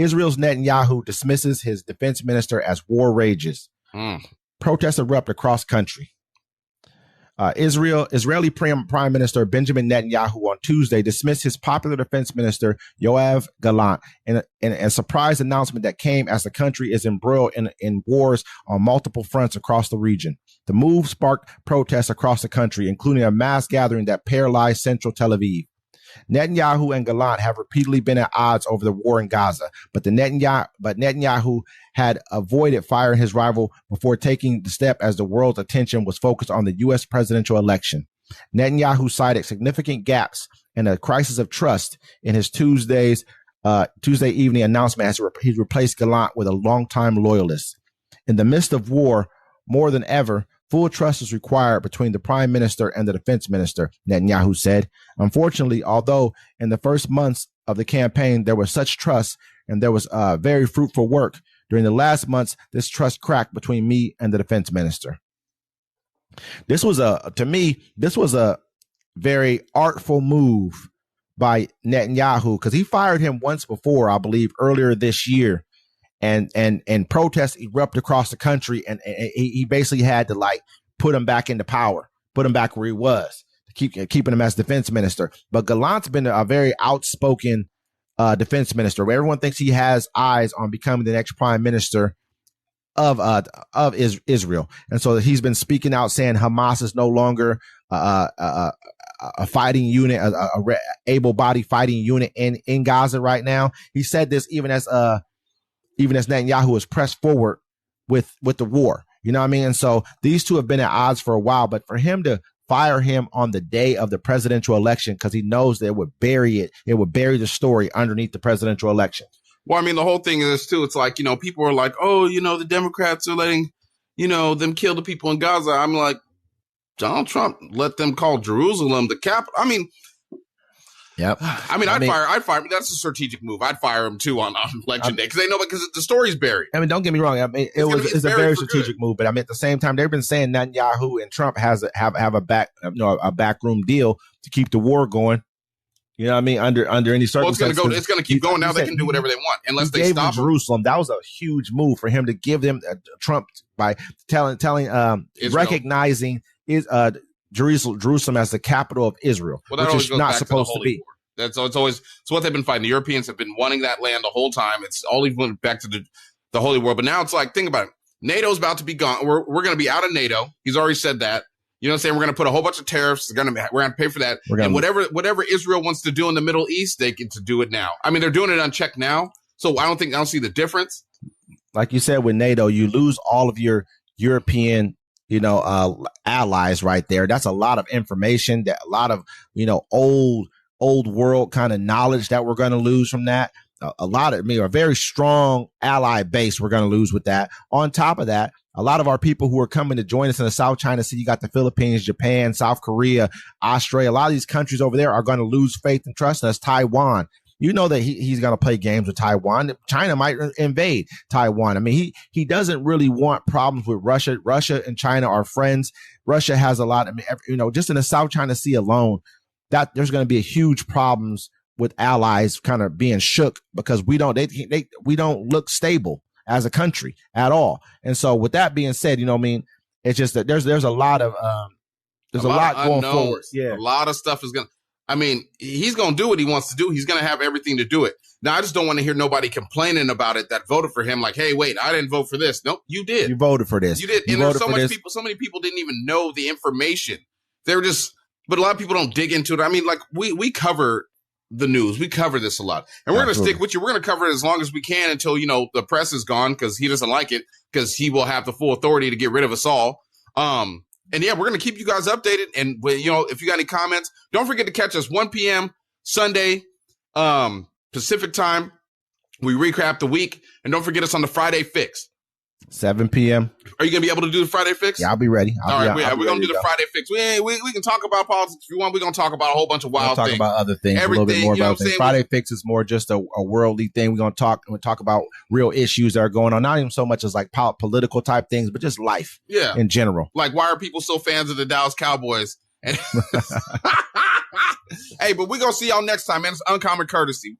Israel's Netanyahu dismisses his defense minister as war rages. Protests erupt across country. Israeli Prime Minister Benjamin Netanyahu on Tuesday dismissed his popular defense minister Yoav Gallant in a surprise announcement that came as the country is embroiled in wars on multiple fronts across the region. The move sparked protests across the country, including a mass gathering that paralyzed central Tel Aviv. Netanyahu and Gallant have repeatedly been at odds over the war in Gaza, but Netanyahu had avoided firing his rival before taking the step as the world's attention was focused on the U.S. presidential election. Netanyahu cited significant gaps and a crisis of trust in his Tuesday evening announcement as he replaced Gallant with a longtime loyalist. In the midst of war, more than ever, full trust is required between the prime minister and the defense minister, Netanyahu said. Unfortunately, although in the first months of the campaign there was such trust and there was very fruitful work, during the last months, this trust cracked between me and the defense minister. This was a very artful move by Netanyahu, because he fired him once before, I believe, earlier this year. And protests erupt across the country, and he basically had to put him back into power, put him back where he was, to keeping him as defense minister. But Gallant's been a very outspoken defense minister, where everyone thinks he has eyes on becoming the next prime minister of Israel, and so he's been speaking out, saying Hamas is no longer a fighting unit, a able-bodied fighting unit in Gaza right now. He said this even as Netanyahu has pressed forward with the war, you know what I mean? And so these two have been at odds for a while, but for him to fire him on the day of the presidential election, because he knows that it would bury the story underneath the presidential election. Well, I mean, the whole thing is too, it's like, people are like, oh, the Democrats are letting, them kill the people in Gaza. I'm like, Donald Trump let them call Jerusalem the capital. I mean, yep. I'd fire. That's a strategic move. I'd fire him too on election day, because they know, because the story's buried. I mean, don't get me wrong. I mean, it's a very strategic move, but I mean, at the same time, they've been saying Netanyahu and Trump have a backroom deal to keep the war going. You know what I mean? Under any circumstances, it's going to keep going. Now they can do whatever they want unless they stop Jerusalem. That was a huge move for him to give them Trump by recognizing Jerusalem as the capital of Israel, which is not supposed to be. It's what they've been fighting. The Europeans have been wanting that land the whole time. It's all even back to the Holy War. But now it's like, think about it. NATO's about to be gone. We're going to be out of NATO. He's already said that. You know what I'm saying? We're going to put a whole bunch of tariffs. We're going to pay for that. And whatever Israel wants to do in the Middle East, they get to do it now. I mean, they're doing it unchecked now. So I don't see the difference. Like you said, with NATO, you lose all of your European allies right there. That's a lot of information, that a lot of, old world kind of knowledge that we're going to lose from that. A very strong ally base we're going to lose with that. On top of that, a lot of our people who are coming to join us in the South China Sea, you got the Philippines, Japan, South Korea, Australia. A lot of these countries over there are going to lose faith and trust in us. Taiwan. You know that he's going to play games with Taiwan. China might invade Taiwan. I mean, he doesn't really want problems with Russia. Russia and China are friends. Russia has a lot. Just in the South China Sea alone, that there's going to be a huge problems with allies kind of being shook, because we don't look stable as a country at all. And so with that being said, it's just that there's a lot of there's a lot going forward. Yeah, a lot of stuff is going to. I mean, he's going to do what he wants to do. He's going to have everything to do it. Now, I just don't want to hear nobody complaining about it that voted for him. Like, hey, wait, I didn't vote for this. Nope, you did. You voted for this. You did. And there's so many people didn't even know the information. They were just, but a lot of people don't dig into it. I mean, like we cover the news. We cover this a lot, and we're going to stick with you. We're going to cover it as long as we can until, the press is gone, because he doesn't like it, because he will have the full authority to get rid of us all. And yeah, we're going to keep you guys updated. And, if you got any comments, don't forget to catch us 1 p.m. Sunday, Pacific time. We recap the week. And don't forget us on the Friday Fix. 7 p.m. Are you going to be able to do the Friday Fix? Yeah, I'll be ready. We're going to do the Friday Fix. We can talk about politics if you want. We're going to talk about a whole bunch of wild things. Talk about other things, everything, a little bit more about things. Friday Fix is more just a worldly thing. We're going to talk about real issues that are going on. Not even so much as like political type things, but just life in general. Like, why are people so fans of the Dallas Cowboys? Hey, but we're going to see y'all next time, man. It's Uncommon Courtesy.